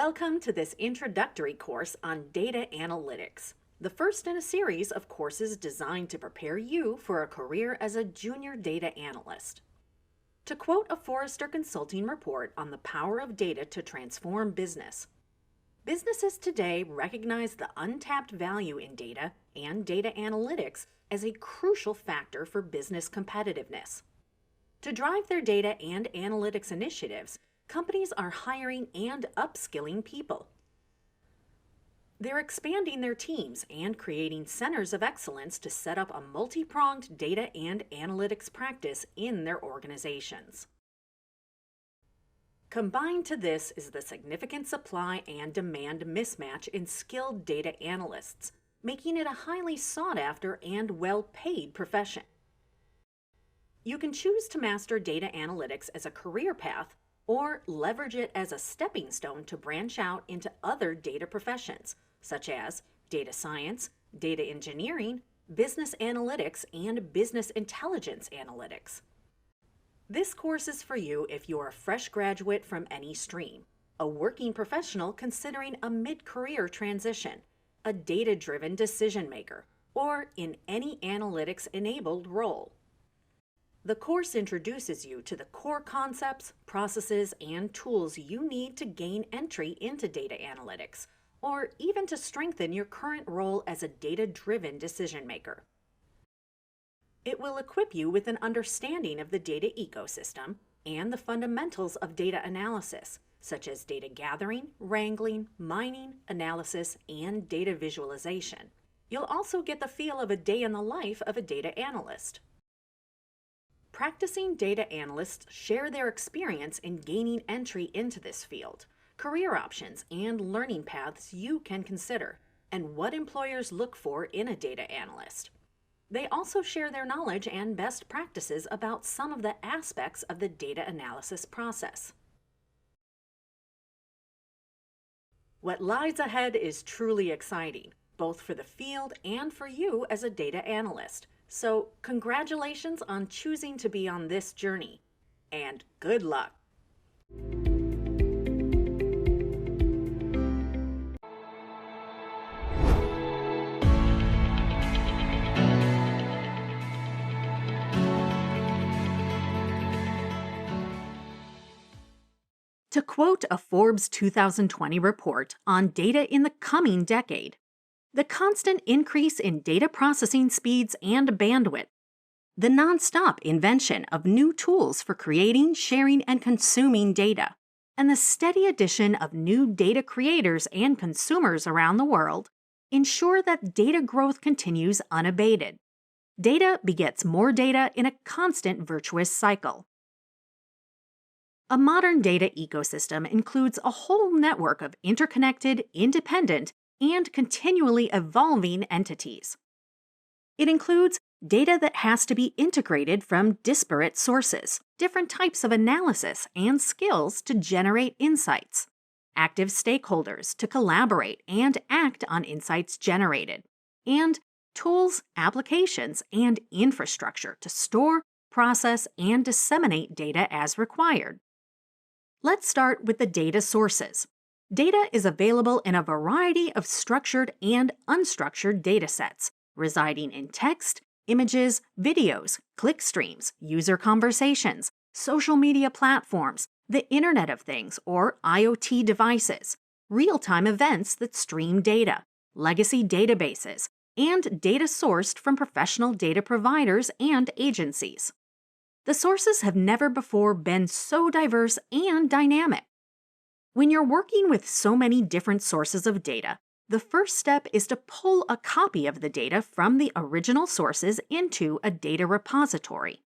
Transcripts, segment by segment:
Welcome to this introductory course on data analytics, the first in a series of courses designed to prepare you for a career as a junior data analyst. To quote a Forrester Consulting report on the power of data to transform business, businesses today recognize the untapped value in data and data analytics as a crucial factor for business competitiveness. To drive their data and analytics initiatives, companies are hiring and upskilling people. They're expanding their teams and creating centers of excellence to set up a multi-pronged data and analytics practice in their organizations. Combined to this is the significant supply and demand mismatch in skilled data analysts, making it a highly sought-after and well-paid profession. You can choose to master data analytics as a career path or leverage it as a stepping stone to branch out into other data professions, such as data science, data engineering, business analytics, and business intelligence analytics. This course is for you if you're a fresh graduate from any stream, a working professional considering a mid-career transition, a data-driven decision maker, or in any analytics-enabled role. The course introduces you to the core concepts, processes, and tools you need to gain entry into data analytics, or even to strengthen your current role as a data-driven decision maker. It will equip you with an understanding of the data ecosystem and the fundamentals of data analysis, such as data gathering, wrangling, mining, analysis, and data visualization. You'll also get the feel of a day in the life of a data analyst. Practicing data analysts share their experience in gaining entry into this field, career options, and learning paths you can consider, and what employers look for in a data analyst. They also share their knowledge and best practices about some of the aspects of the data analysis process. What lies ahead is truly exciting, both for the field and for you as a data analyst. So, congratulations on choosing to be on this journey, and good luck! To quote a Forbes 2020 report on data in the coming decade, the constant increase in data processing speeds and bandwidth, the nonstop invention of new tools for creating, sharing, and consuming data, and the steady addition of new data creators and consumers around the world ensure that data growth continues unabated. Data begets more data in a constant virtuous cycle. A modern data ecosystem includes a whole network of interconnected, independent, and continually evolving entities. It includes data that has to be integrated from disparate sources, different types of analysis and skills to generate insights, active stakeholders to collaborate and act on insights generated, and tools, applications, and infrastructure to store, process, and disseminate data as required. Let's start with the data sources. Data is available in a variety of structured and unstructured data sets, residing in text, images, videos, click streams, user conversations, social media platforms, the Internet of Things or IoT devices, real-time events that stream data, legacy databases, and data sourced from professional data providers and agencies. The sources have never before been so diverse and dynamic. When you're working with so many different sources of data, the first step is to pull a copy of the data from the original sources into a data repository.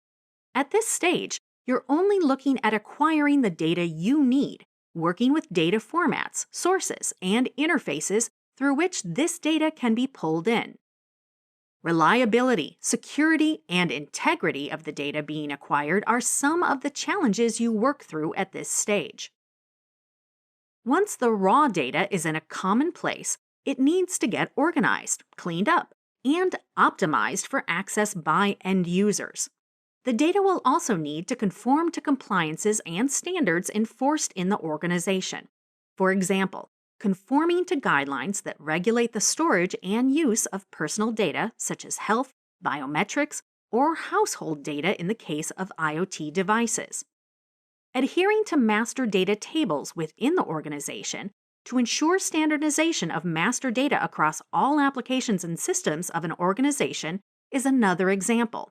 At this stage, you're only looking at acquiring the data you need, working with data formats, sources, and interfaces through which this data can be pulled in. Reliability, security, and integrity of the data being acquired are some of the challenges you work through at this stage. Once the raw data is in a common place, it needs to get organized, cleaned up, and optimized for access by end users. The data will also need to conform to compliances and standards enforced in the organization, For example, conforming to guidelines that regulate the storage and use of personal data such as health, biometrics, or household data in the case of IoT devices. Adhering to master data tables within the organization to ensure standardization of master data across all applications and systems of an organization is another example.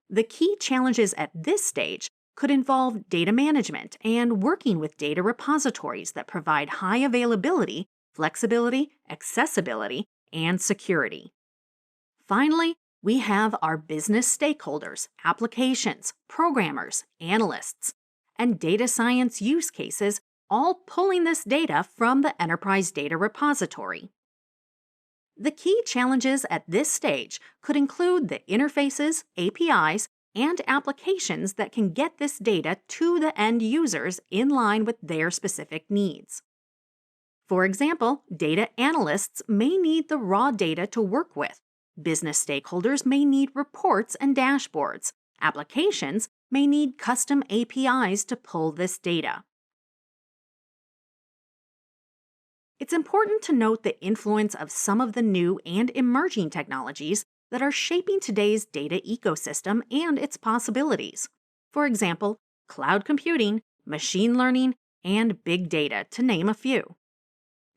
The key challenges at this stage could involve data management and working with data repositories that provide high availability, flexibility, accessibility, and security. Finally, we have our business stakeholders, applications, programmers, analysts, and data science use cases all pulling this data from the enterprise data repository. The key challenges at this stage could include the interfaces, APIs, and applications that can get this data to the end users in line with their specific needs. For example, data analysts may need the raw data to work with. Business stakeholders may need reports and dashboards. Applications may need custom APIs to pull this data. It's important to note the influence of some of the new and emerging technologies that are shaping today's data ecosystem and its possibilities. For example, cloud computing, machine learning, and big data, to name a few.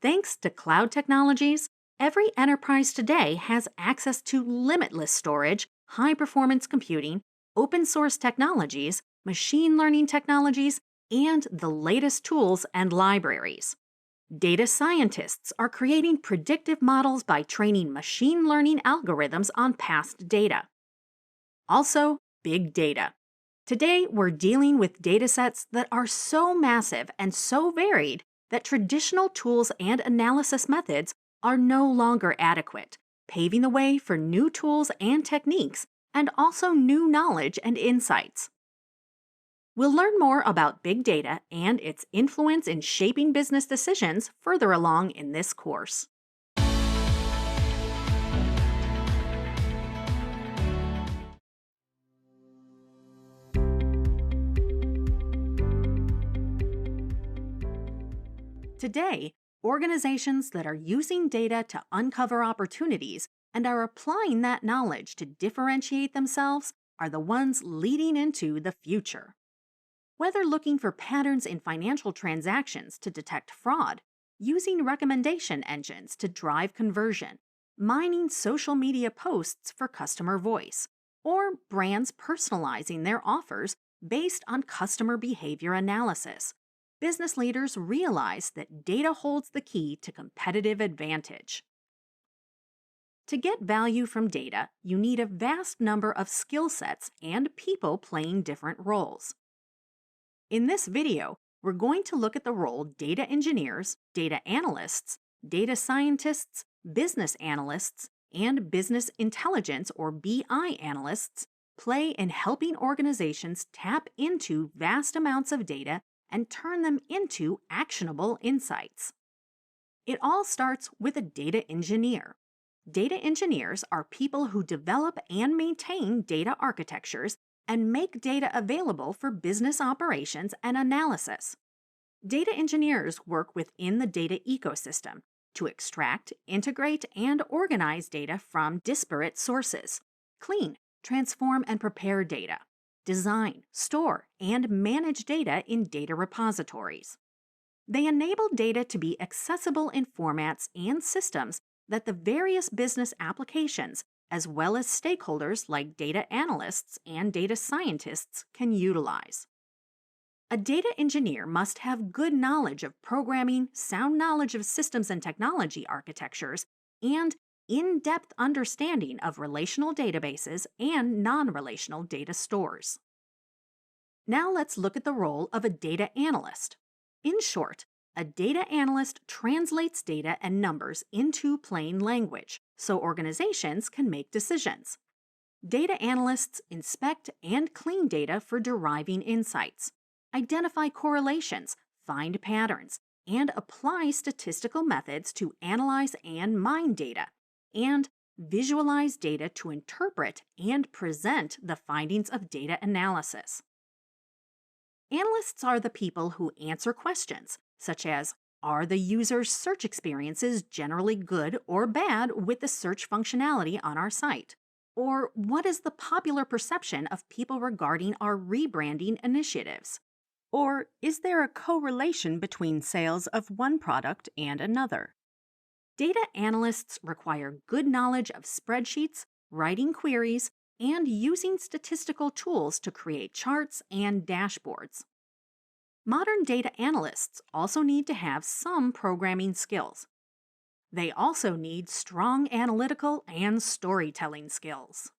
Thanks to cloud technologies, every enterprise today has access to limitless storage, high-performance computing, open-source technologies, machine learning technologies, and the latest tools and libraries. Data scientists are creating predictive models by training machine learning algorithms on past data. Also, big data. Today, we're dealing with datasets that are so massive and so varied that traditional tools and analysis methods are no longer adequate, paving the way for new tools and techniques and also new knowledge and insights. We'll learn more about big data and its influence in shaping business decisions further along in this course. Today, organizations that are using data to uncover opportunities and are applying that knowledge to differentiate themselves are the ones leading into the future. Whether looking for patterns in financial transactions to detect fraud, using recommendation engines to drive conversion, mining social media posts for customer voice, or brands personalizing their offers based on customer behavior analysis, business leaders realize that data holds the key to competitive advantage. To get value from data, you need a vast number of skill sets and people playing different roles. In this video, we're going to look at the role data engineers, data analysts, data scientists, business analysts, and business intelligence or BI analysts play in helping organizations tap into vast amounts of data and turn them into actionable insights. It all starts with a data engineer. Data engineers are people who develop and maintain data architectures and make data available for business operations and analysis. Data engineers work within the data ecosystem to extract, integrate, and organize data from disparate sources, clean, transform, and prepare data, design, store, and manage data in data repositories. They enable data to be accessible in formats and systems that the various business applications as well as stakeholders like data analysts and data scientists can utilize. A data engineer must have good knowledge of programming, sound knowledge of systems and technology architectures, and in-depth understanding of relational databases and non-relational data stores. Now let's look at the role of a data analyst. In short, a data analyst translates data and numbers into plain language so organizations can make decisions. Data analysts inspect and clean data for deriving insights, identify correlations, find patterns, and apply statistical methods to analyze and mine data, and visualize data to interpret and present the findings of data analysis. Analysts are the people who answer questions, such as Are the user's search experiences generally good or bad with the search functionality on our site? Or what is the popular perception of people regarding our rebranding initiatives? Or is there a correlation between sales of one product and another? Data analysts require good knowledge of spreadsheets, writing queries, and using statistical tools to create charts and dashboards. Modern data analysts also need to have some programming skills. They also need strong analytical and storytelling skills.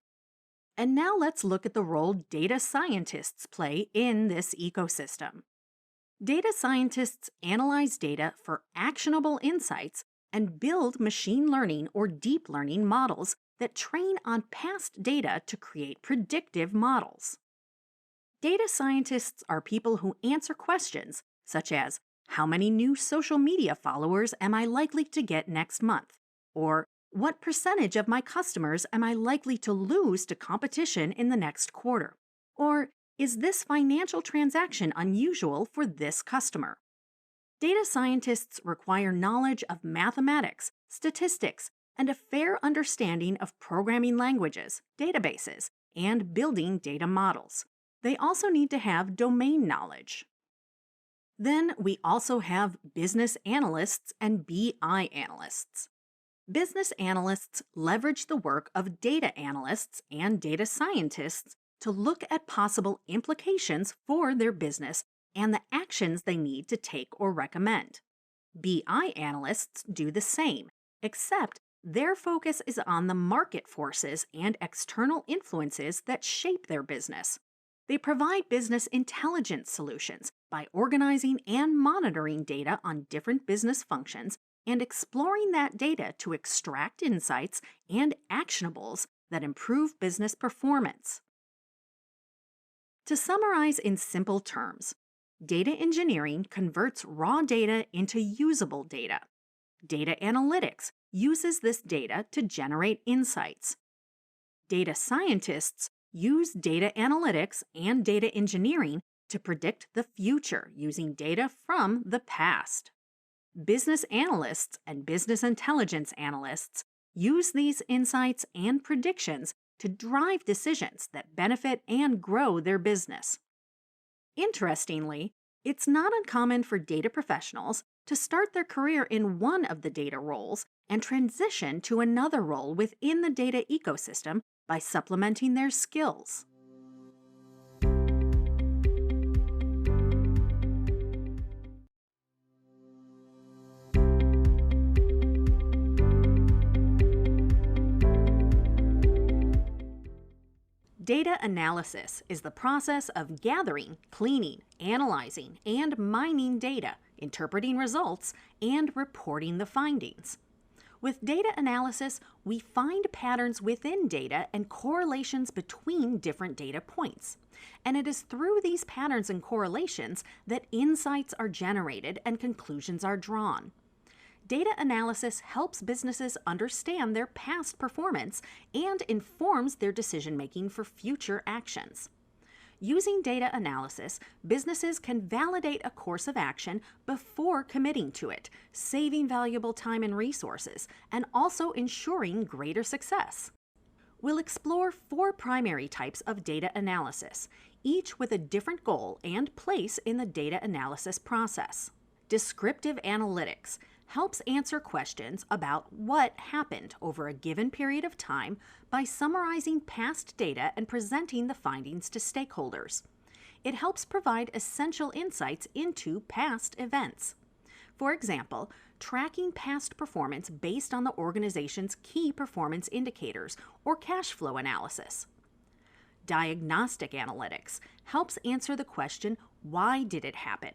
And now let's look at the role data scientists play in this ecosystem. Data scientists analyze data for actionable insights and build machine learning or deep learning models that train on past data to create predictive models. Data scientists are people who answer questions such as, how many new social media followers am I likely to get next month? Or, what percentage of my customers am I likely to lose to competition in the next quarter? Or, is this financial transaction unusual for this customer? Data scientists require knowledge of mathematics, statistics, and a fair understanding of programming languages, databases, and building data models. They also need to have domain knowledge. Then we also have business analysts and BI analysts. Business analysts leverage the work of data analysts and data scientists to look at possible implications for their business and the actions they need to take or recommend. BI analysts do the same, except their focus is on the market forces and external influences that shape their business. They provide business intelligence solutions by organizing and monitoring data on different business functions and exploring that data to extract insights and actionables that improve business performance. To summarize in simple terms, data engineering converts raw data into usable data. Data analytics uses this data to generate insights. Data scientists use data analytics and data engineering to predict the future using data from the past. Business analysts and business intelligence analysts use these insights and predictions to drive decisions that benefit and grow their business. Interestingly, it's not uncommon for data professionals to start their career in one of the data roles and transition to another role within the data ecosystem by supplementing their skills. Data analysis is the process of gathering, cleaning, analyzing, and mining data, interpreting results, and reporting the findings. With data analysis, we find patterns within data and correlations between different data points. And it is through these patterns and correlations that insights are generated and conclusions are drawn. Data analysis helps businesses understand their past performance and informs their decision-making for future actions. Using data analysis, businesses can validate a course of action before committing to it, saving valuable time and resources, and also ensuring greater success. We'll explore 4 primary types of data analysis, each with a different goal and place in the data analysis process. Descriptive analytics helps answer questions about what happened over a given period of time by summarizing past data and presenting the findings to stakeholders. It helps provide essential insights into past events. For example, tracking past performance based on the organization's key performance indicators or cash flow analysis. Diagnostic analytics helps answer the question, why did it happen?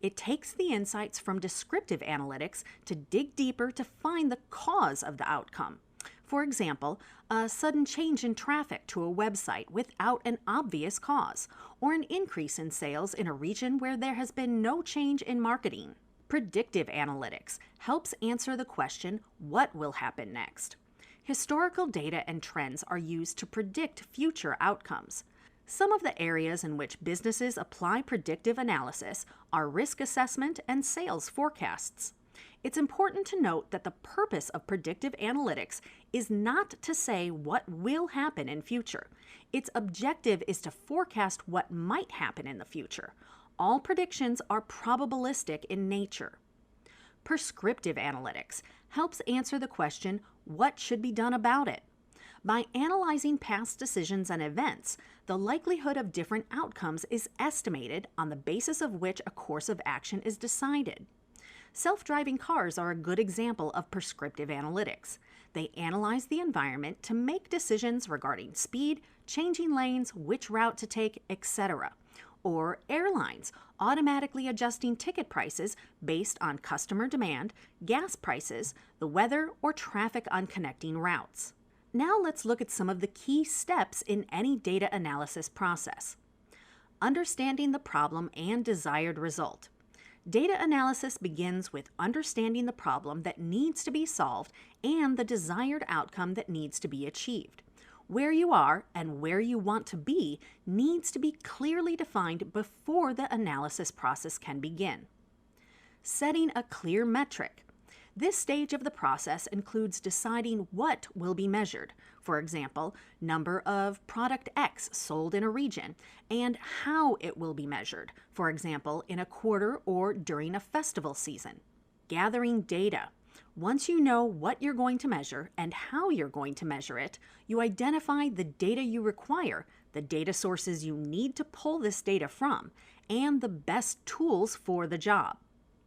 It takes the insights from descriptive analytics to dig deeper to find the cause of the outcome. For example, a sudden change in traffic to a website without an obvious cause, or an increase in sales in a region where there has been no change in marketing. Predictive analytics helps answer the question, what will happen next? Historical data and trends are used to predict future outcomes. Some of the areas in which businesses apply predictive analysis are risk assessment and sales forecasts. It's important to note that the purpose of predictive analytics is not to say what will happen in future. Its objective is to forecast what might happen in the future. All predictions are probabilistic in nature. Prescriptive analytics helps answer the question, what should be done about it? By analyzing past decisions and events, the likelihood of different outcomes is estimated on the basis of which a course of action is decided. Self-driving cars are a good example of prescriptive analytics. They analyze the environment to make decisions regarding speed, changing lanes, which route to take, etc. Or airlines, automatically adjusting ticket prices based on customer demand, gas prices, the weather, or traffic on connecting routes. Now let's look at some of the key steps in any data analysis process. Understanding the problem and desired result. Data analysis begins with understanding the problem that needs to be solved and the desired outcome that needs to be achieved. Where you are and where you want to be needs to be clearly defined before the analysis process can begin. Setting a clear metric. This stage of the process includes deciding what will be measured, for example, number of product X sold in a region, and how it will be measured, for example, in a quarter or during a festival season. Gathering data. Once you know what you're going to measure and how you're going to measure it, you identify the data you require, the data sources you need to pull this data from, and the best tools for the job.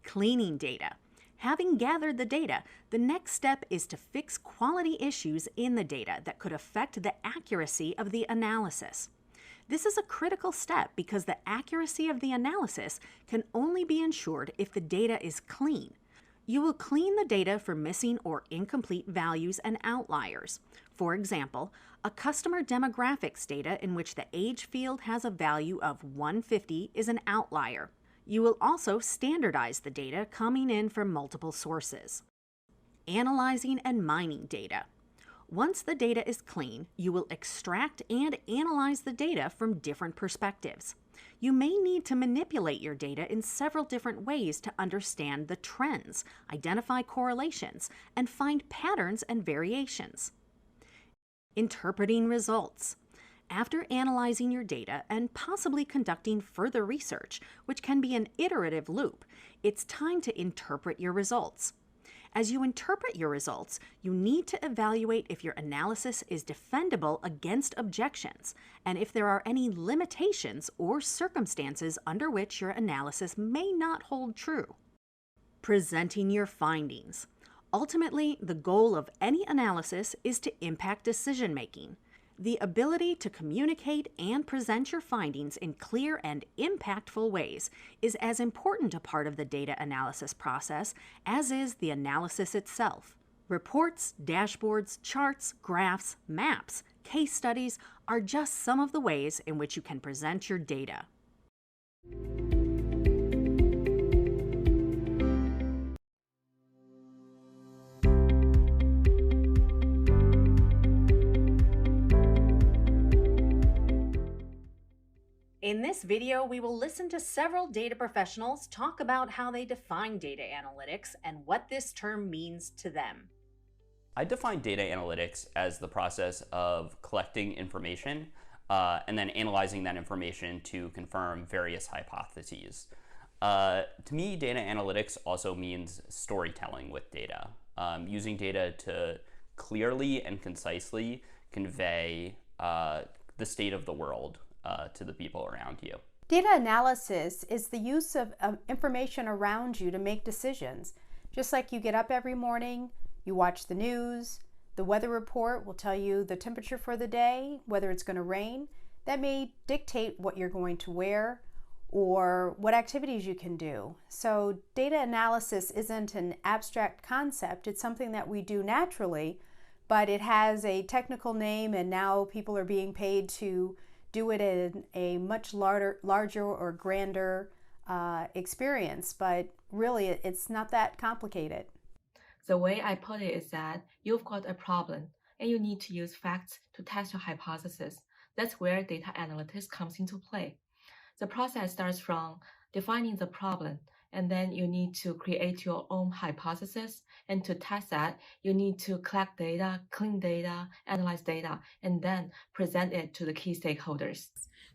Cleaning data. Having gathered the data, the next step is to fix quality issues in the data that could affect the accuracy of the analysis. This is a critical step because the accuracy of the analysis can only be ensured if the data is clean. You will clean the data for missing or incomplete values and outliers. For example, a customer demographics data in which the age field has a value of 150 is an outlier. You will also standardize the data coming in from multiple sources. Analyzing and mining data. Once the data is clean, you will extract and analyze the data from different perspectives. You may need to manipulate your data in several different ways to understand the trends, identify correlations, and find patterns and variations. Interpreting results. After analyzing your data and possibly conducting further research, which can be an iterative loop, it's time to interpret your results. As you interpret your results, you need to evaluate if your analysis is defendable against objections and if there are any limitations or circumstances under which your analysis may not hold true. Presenting your findings. Ultimately, the goal of any analysis is to impact decision-making. The ability to communicate and present your findings in clear and impactful ways is as important a part of the data analysis process as is the analysis itself. Reports, dashboards, charts, graphs, maps, case studies are just some of the ways in which you can present your data. In this video, we will listen to several data professionals talk about how they define data analytics and what this term means to them. I define data analytics as the process of collecting information and then analyzing that information to confirm various hypotheses. To me, data analytics also means storytelling with data, using data to clearly and concisely convey the state of the world to the people around you. Data analysis is the use of information around you to make decisions. Just like you get up every morning, you watch the news, the weather report will tell you the temperature for the day, whether it's going to rain. That may dictate what you're going to wear or what activities you can do. So data analysis isn't an abstract concept, it's something that we do naturally, but it has a technical name and now people are being paid to do it in a much larger or grander experience, but really it's not that complicated. The way I put it is that you've got a problem and you need to use facts to test your hypothesis. That's where data analytics comes into play. The process starts from defining the problem, and then you need to create your own hypothesis. And to test that, you need to collect data, clean data, analyze data, and then present it to the key stakeholders.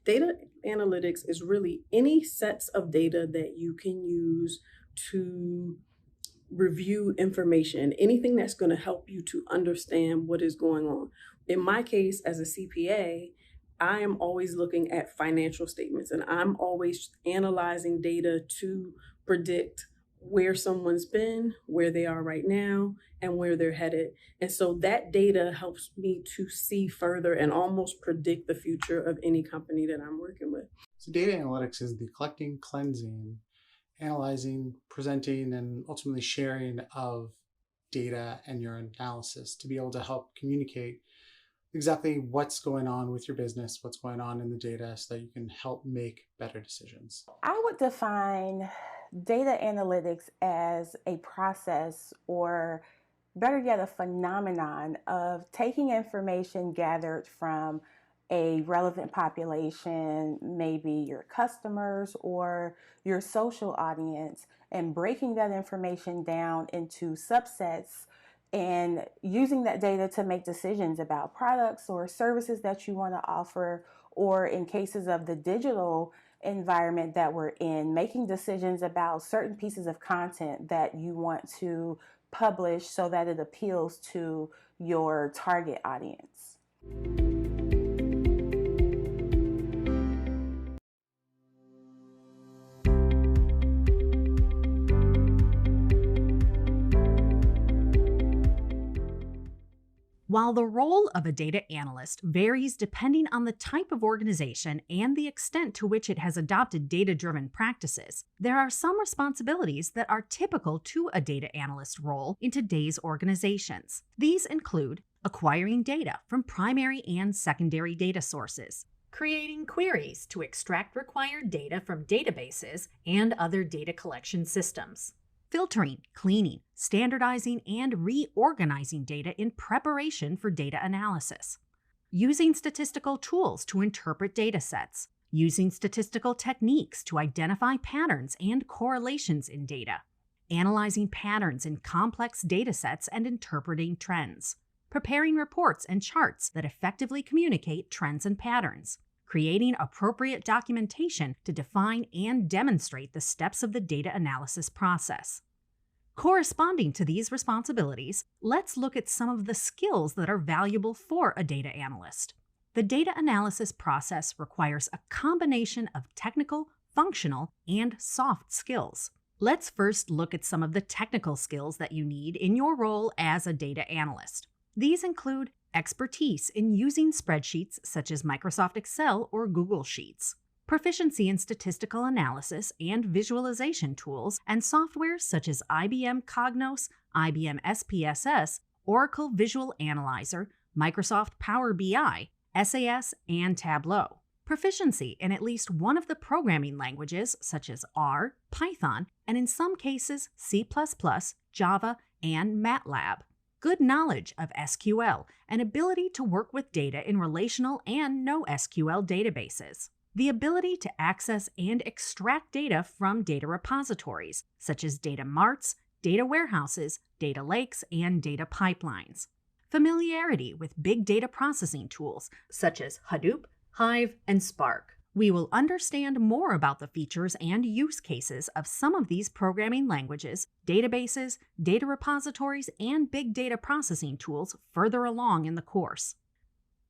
Data analytics is really any sets of data that you can use to review information, anything that's going to help you to understand what is going on. In my case, as a CPA, I am always looking at financial statements and I'm always analyzing data to predict where someone's been, where they are right now, and where they're headed. And so that data helps me to see further and almost predict the future of any company that I'm working with. So data analytics is the collecting, cleansing, analyzing, presenting, and ultimately sharing of data and your analysis to be able to help communicate exactly what's going on with your business, what's going on in the data so that you can help make better decisions. I would define data analytics as a process, or better yet, a phenomenon of taking information gathered from a relevant population, maybe your customers or your social audience, and breaking that information down into subsets and using that data to make decisions about products or services that you want to offer, or in cases of the digital environment that we're in, making decisions about certain pieces of content that you want to publish so that it appeals to your target audience. While the role of a data analyst varies depending on the type of organization and the extent to which it has adopted data-driven practices, there are some responsibilities that are typical to a data analyst role in today's organizations. These include acquiring data from primary and secondary data sources, creating queries to extract required data from databases and other data collection systems, filtering, cleaning, standardizing, and reorganizing data in preparation for data analysis, using statistical tools to interpret data sets, using statistical techniques to identify patterns and correlations in data, analyzing patterns in complex data sets and interpreting trends, preparing reports and charts that effectively communicate trends and patterns, creating appropriate documentation to define and demonstrate the steps of the data analysis process. Corresponding to these responsibilities, let's look at some of the skills that are valuable for a data analyst. The data analysis process requires a combination of technical, functional, and soft skills. Let's first look at some of the technical skills that you need in your role as a data analyst. These include expertise in using spreadsheets such as Microsoft Excel or Google Sheets, proficiency in statistical analysis and visualization tools and software such as IBM Cognos, IBM SPSS, Oracle Visual Analyzer, Microsoft Power BI, SAS, and Tableau. Proficiency in at least one of the programming languages such as R, Python, and in some cases C++, Java, and MATLAB. Good knowledge of SQL and ability to work with data in relational and NoSQL databases. The ability to access and extract data from data repositories, such as data marts, data warehouses, data lakes, and data pipelines. Familiarity with big data processing tools, such as Hadoop, Hive, and Spark. We will understand more about the features and use cases of some of these programming languages, databases, data repositories, and big data processing tools further along in the course.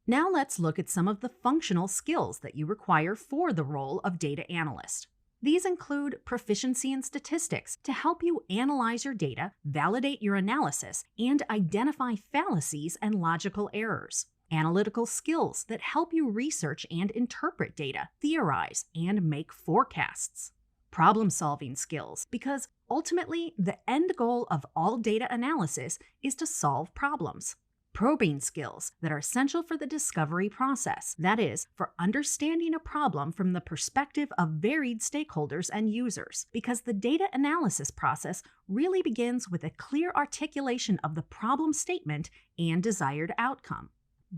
Now let's look at some of the functional skills that you require for the role of data analyst. These include proficiency in statistics to help you analyze your data, validate your analysis, and identify fallacies and logical errors. Analytical skills that help you research and interpret data, theorize, and make forecasts. Problem-solving skills, because ultimately the end goal of all data analysis is to solve problems. Probing skills that are essential for the discovery process, that is, for understanding a problem from the perspective of varied stakeholders and users, because the data analysis process really begins with a clear articulation of the problem statement and desired outcome.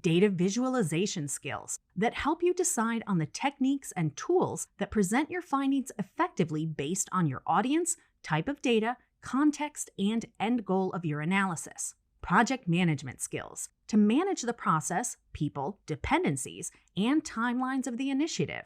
data visualization skills that help you decide on the techniques and tools that present your findings effectively based on your audience, type of data, context, and end goal of your analysis. Project management skills to manage the process, people, dependencies, and timelines of the initiative.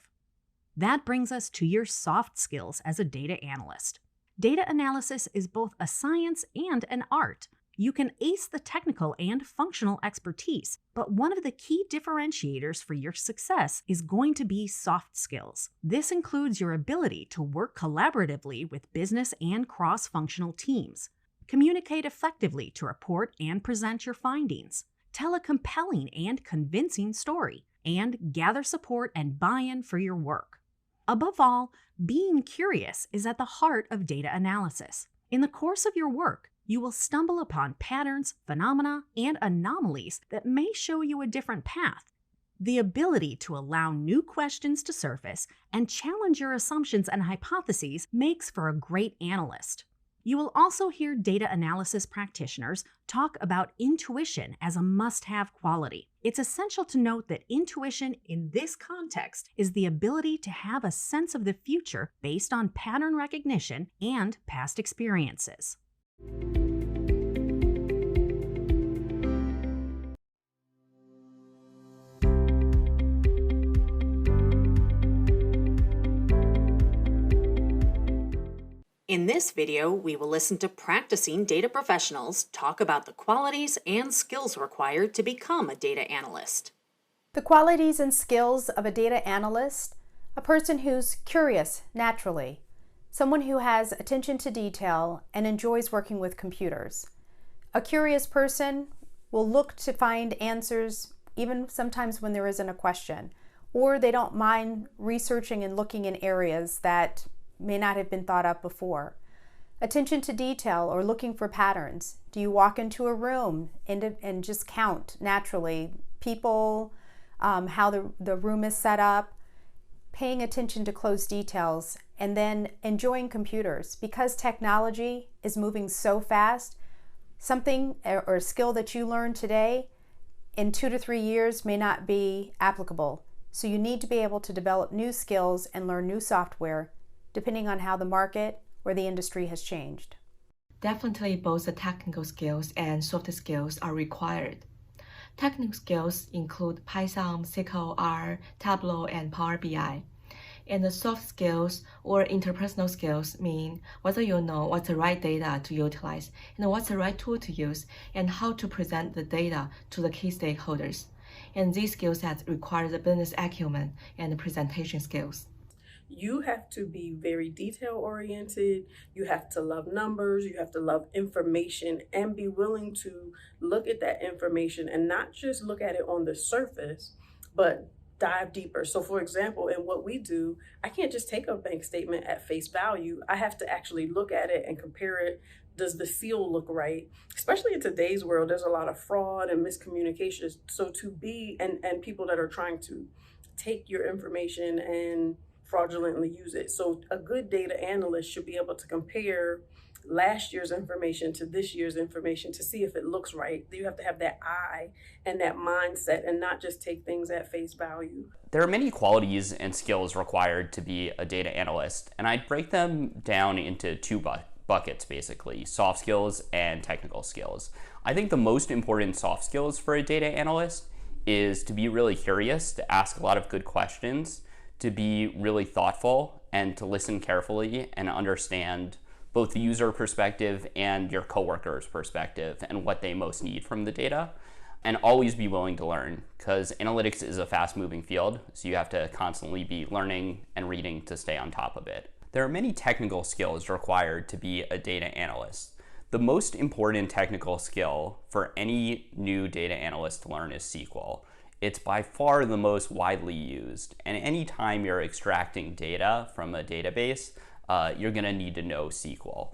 That brings us to your soft skills as a data analyst. Data analysis is both a science and an art. You can ace the technical and functional expertise, but one of the key differentiators for your success is going to be soft skills. This includes your ability to work collaboratively with business and cross-functional teams, communicate effectively to report and present your findings, tell a compelling and convincing story, and gather support and buy-in for your work. Above all, being curious is at the heart of data analysis. In the course of your work, you will stumble upon patterns, phenomena, and anomalies that may show you a different path. The ability to allow new questions to surface and challenge your assumptions and hypotheses makes for a great analyst. You will also hear data analysis practitioners talk about intuition as a must-have quality. It's essential to note that intuition in this context is the ability to have a sense of the future based on pattern recognition and past experiences. In this video, we will listen to practicing data professionals talk about the qualities and skills required to become a data analyst. The qualities and skills of a data analyst: a person who's curious naturally, someone who has attention to detail and enjoys working with computers. A curious person will look to find answers even sometimes when there isn't a question, or they don't mind researching and looking in areas that may not have been thought of before. Attention to detail or looking for patterns. Do you walk into a room and just count naturally people, how the room is set up, paying attention to close details, and then enjoying computers. Because technology is moving so fast, something or a skill that you learn today in 2 to 3 years may not be applicable. So you need to be able to develop new skills and learn new software depending on how the market or the industry has changed. Definitely both the technical skills and soft skills are required. Technical skills include Python, SQL, R, Tableau, and Power BI. And the soft skills or interpersonal skills mean whether you know what's the right data to utilize and what's the right tool to use and how to present the data to the key stakeholders. And these skill sets require the business acumen and the presentation skills. You have to be very detail oriented. You have to love numbers. You have to love information and be willing to look at that information and not just look at it on the surface, but dive deeper. So for example, in what we do, I can't just take a bank statement at face value. I have to actually look at it and compare it. Does the seal look right? Especially in today's world, there's a lot of fraud and miscommunication. So to be, and people that are trying to take your information and fraudulently use it. So a good data analyst should be able to compare last year's information to this year's information to see if it looks right. You have to have that eye and that mindset and not just take things at face value. There are many qualities and skills required to be a data analyst, and I'd break them down into two buckets, basically, soft skills and technical skills. I think the most important soft skills for a data analyst is to be really curious, to ask a lot of good questions, to be really thoughtful, and to listen carefully and understand both the user perspective and your coworkers' perspective and what they most need from the data, and always be willing to learn, because analytics is a fast-moving field, so you have to constantly be learning and reading to stay on top of it. There are many technical skills required to be a data analyst. The most important technical skill for any new data analyst to learn is SQL. It's by far the most widely used, and anytime you're extracting data from a database, you're going to need to know SQL.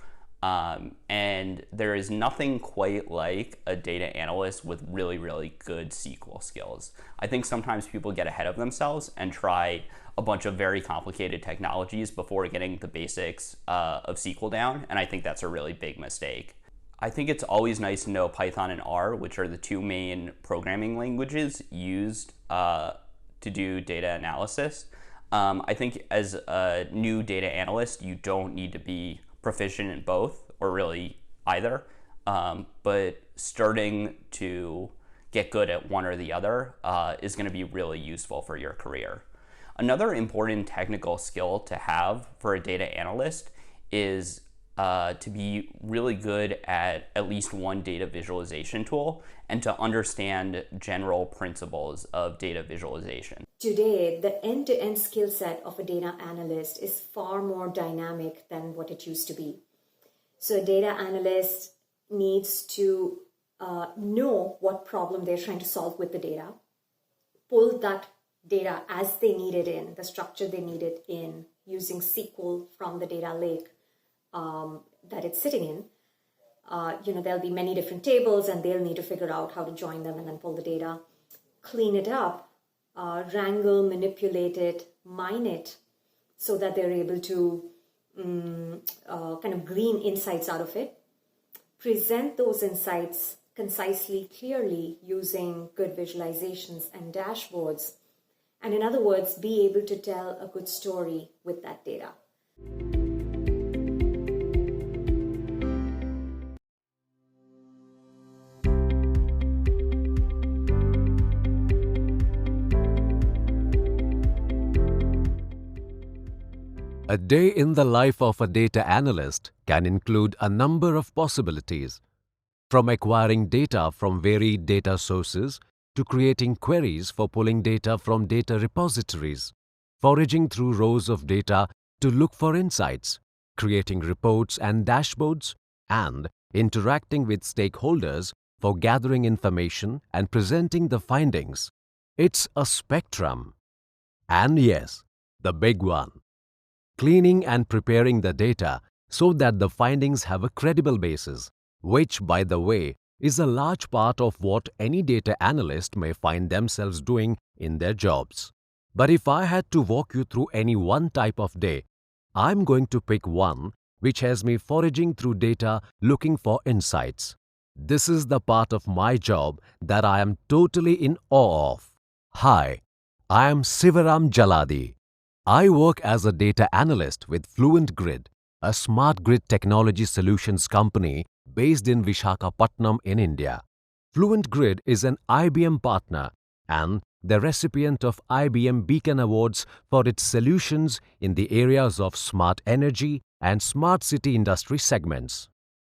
And there is nothing quite like a data analyst with really, really good SQL skills. I think sometimes people get ahead of themselves and try a bunch of very complicated technologies before getting the basics of SQL down, and I think that's a really big mistake. I think it's always nice to know Python and R, which are the two main programming languages used to do data analysis. I think as a new data analyst, you don't need to be proficient in both, or really either. But starting to get good at one or the other is going to be really useful for your career. Another important technical skill to have for a data analyst is to be really good at least one data visualization tool and to understand general principles of data visualization. Today, the end-to-end skill set of a data analyst is far more dynamic than what it used to be. So a data analyst needs to know what problem they're trying to solve with the data, pull that data as they need it in, the structure they need it in, using SQL from the data lake that it's sitting in. There'll be many different tables and they'll need to figure out how to join them and then pull the data, clean it up, wrangle, manipulate it, mine it, so that they're able to kind of glean insights out of it, present those insights concisely, clearly, using good visualizations and dashboards, and in other words, be able to tell a good story with that data. A day in the life of a data analyst can include a number of possibilities, from acquiring data from varied data sources to creating queries for pulling data from data repositories, foraging through rows of data to look for insights, creating reports and dashboards, and interacting with stakeholders for gathering information and presenting the findings. It's a spectrum. And yes, the big one: cleaning and preparing the data so that the findings have a credible basis, which, by the way, is a large part of what any data analyst may find themselves doing in their jobs. But if I had to walk you through any one type of day, I'm going to pick one which has me foraging through data looking for insights. This is the part of my job that I am totally in awe of. Hi, I am Sivaram Jaladi. I work as a data analyst with Fluent Grid, a smart grid technology solutions company based in Visakhapatnam in India. Fluent Grid is an IBM partner and the recipient of IBM Beacon Awards for its solutions in the areas of smart energy and smart city industry segments.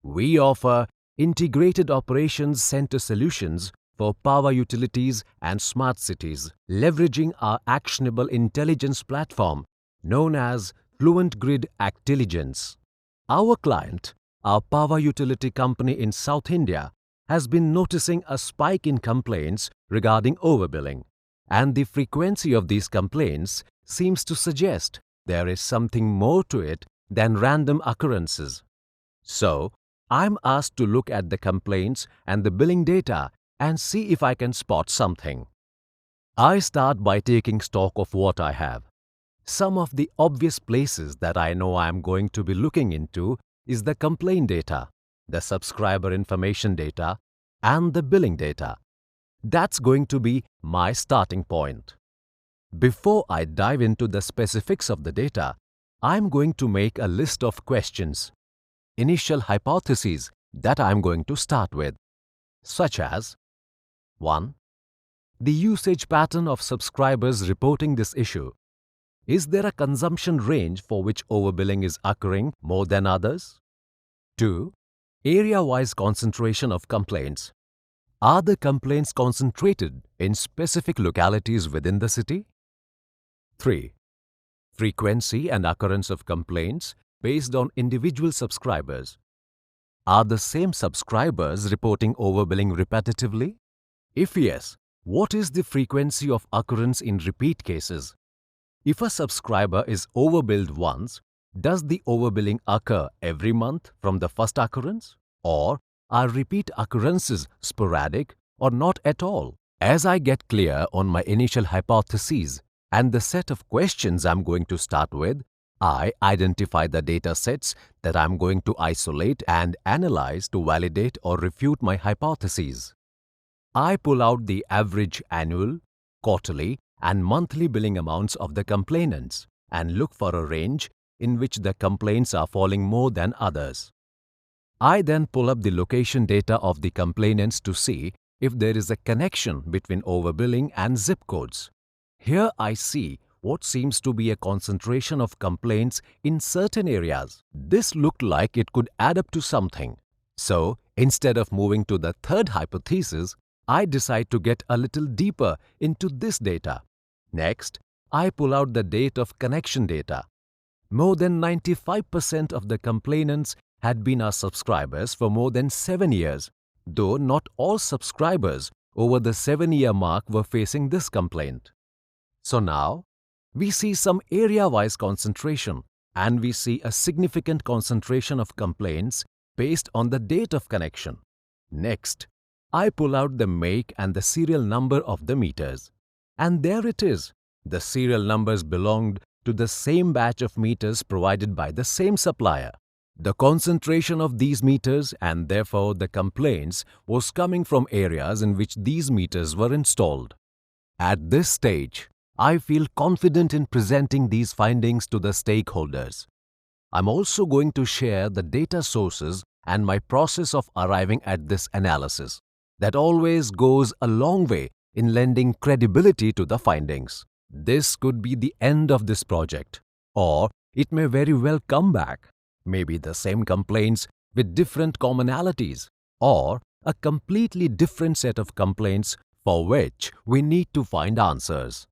We offer integrated operations center solutions for power utilities and smart cities, leveraging our actionable intelligence platform known as Fluent Grid Actilligence. Our client, our power utility company in South India, has been noticing a spike in complaints regarding overbilling, and the frequency of these complaints seems to suggest there is something more to it than random occurrences. So, I'm asked to look at the complaints and the billing data and see if I can spot something. I start by taking stock of what I have. Some of the obvious places that I know I am going to be looking into is the complaint data, the subscriber information data, and the billing data. That's going to be my starting point. Before I dive into the specifics of the data, I'm going to make a list of questions, initial hypotheses that I'm going to start with, such as 1. The usage pattern of subscribers reporting this issue. Is there a consumption range for which overbilling is occurring more than others? 2. Area-wise concentration of complaints. Are the complaints concentrated in specific localities within the city? 3. Frequency and occurrence of complaints based on individual subscribers. Are the same subscribers reporting overbilling repetitively? If yes, what is the frequency of occurrence in repeat cases? If a subscriber is overbilled once, does the overbilling occur every month from the first occurrence? Or are repeat occurrences sporadic or not at all? As I get clear on my initial hypotheses and the set of questions I'm going to start with, I identify the data sets that I'm going to isolate and analyze to validate or refute my hypotheses. I pull out the average annual, quarterly, and monthly billing amounts of the complainants and look for a range in which the complaints are falling more than others. I then pull up the location data of the complainants to see if there is a connection between overbilling and zip codes. Here I see what seems to be a concentration of complaints in certain areas. This looked like it could add up to something. So, instead of moving to the third hypothesis, I decide to get a little deeper into this data. Next, I pull out the date of connection data. More than 95% of the complainants had been our subscribers for more than 7 years, though not all subscribers over the 7-year mark were facing this complaint. So now, we see some area-wise concentration, and we see a significant concentration of complaints based on the date of connection. Next, I pull out the make and the serial number of the meters. And there it is. The serial numbers belonged to the same batch of meters provided by the same supplier. The concentration of these meters and therefore the complaints was coming from areas in which these meters were installed. At this stage, I feel confident in presenting these findings to the stakeholders. I'm also going to share the data sources and my process of arriving at this analysis. That always goes a long way in lending credibility to the findings. This could be the end of this project, or it may very well come back. Maybe the same complaints with different commonalities, or a completely different set of complaints for which we need to find answers.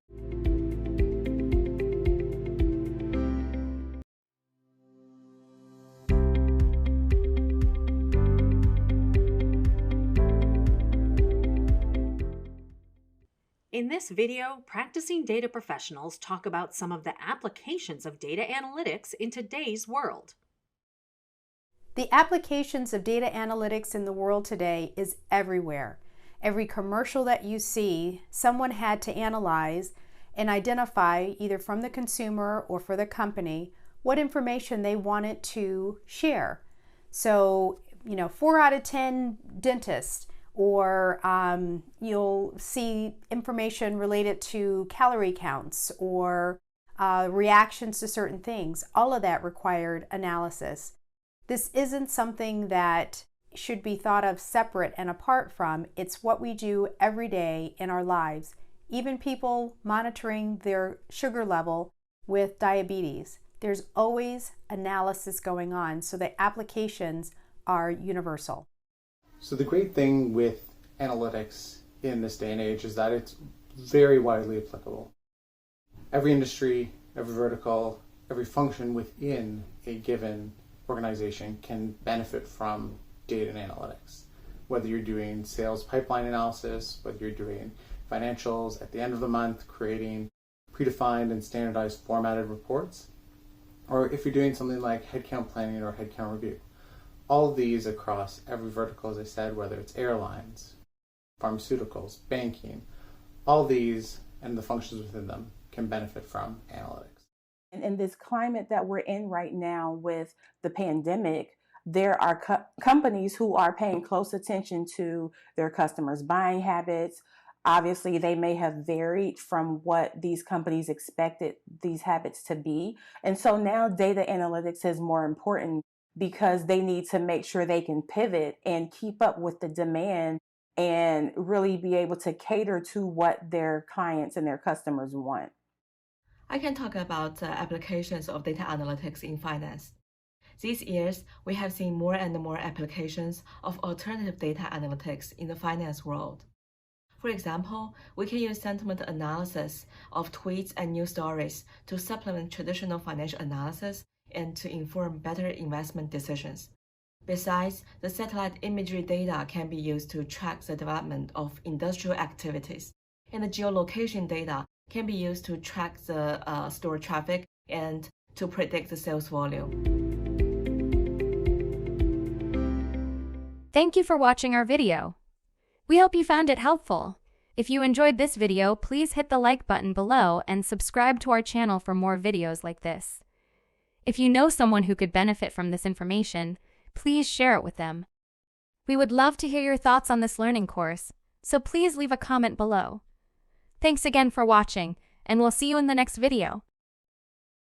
In this video, practicing data professionals talk about some of the applications of data analytics in today's world. The applications of data analytics in the world today is everywhere. Every commercial that you see, someone had to analyze and identify, either from the consumer or for the company, what information they wanted to share. So, 4 out of 10 dentists, or you'll see information related to calorie counts or reactions to certain things. All of that required analysis. This isn't something that should be thought of separate and apart from. It's what we do every day in our lives. Even people monitoring their sugar level with diabetes. There's always analysis going on, so the applications are universal. So the great thing with analytics in this day and age is that it's very widely applicable. Every industry, every vertical, every function within a given organization can benefit from data and analytics. Whether you're doing sales pipeline analysis, whether you're doing financials at the end of the month, creating predefined and standardized formatted reports, or if you're doing something like headcount planning or headcount review. All of these across every vertical, as I said, whether it's airlines, pharmaceuticals, banking, all these and the functions within them can benefit from analytics. And in this climate that we're in right now with the pandemic, there are companies who are paying close attention to their customers' buying habits. Obviously, they may have varied from what these companies expected these habits to be. And so now data analytics is more important because they need to make sure they can pivot and keep up with the demand and really be able to cater to what their clients and their customers want. I can talk about applications of data analytics in finance. These years, we have seen more and more applications of alternative data analytics in the finance world. For example, we can use sentiment analysis of tweets and news stories to supplement traditional financial analysis and to inform better investment decisions. Besides, the satellite imagery data can be used to track the development of industrial activities, and the geolocation data can be used to track the store traffic and to predict the sales volume. Thank you for watching our video. We hope you found it helpful. If you enjoyed this video, please hit the like button below and subscribe to our channel for more videos like this. If you know someone who could benefit from this information, please share it with them. We would love to hear your thoughts on this learning course, so please leave a comment below. Thanks again for watching, and we'll see you in the next video.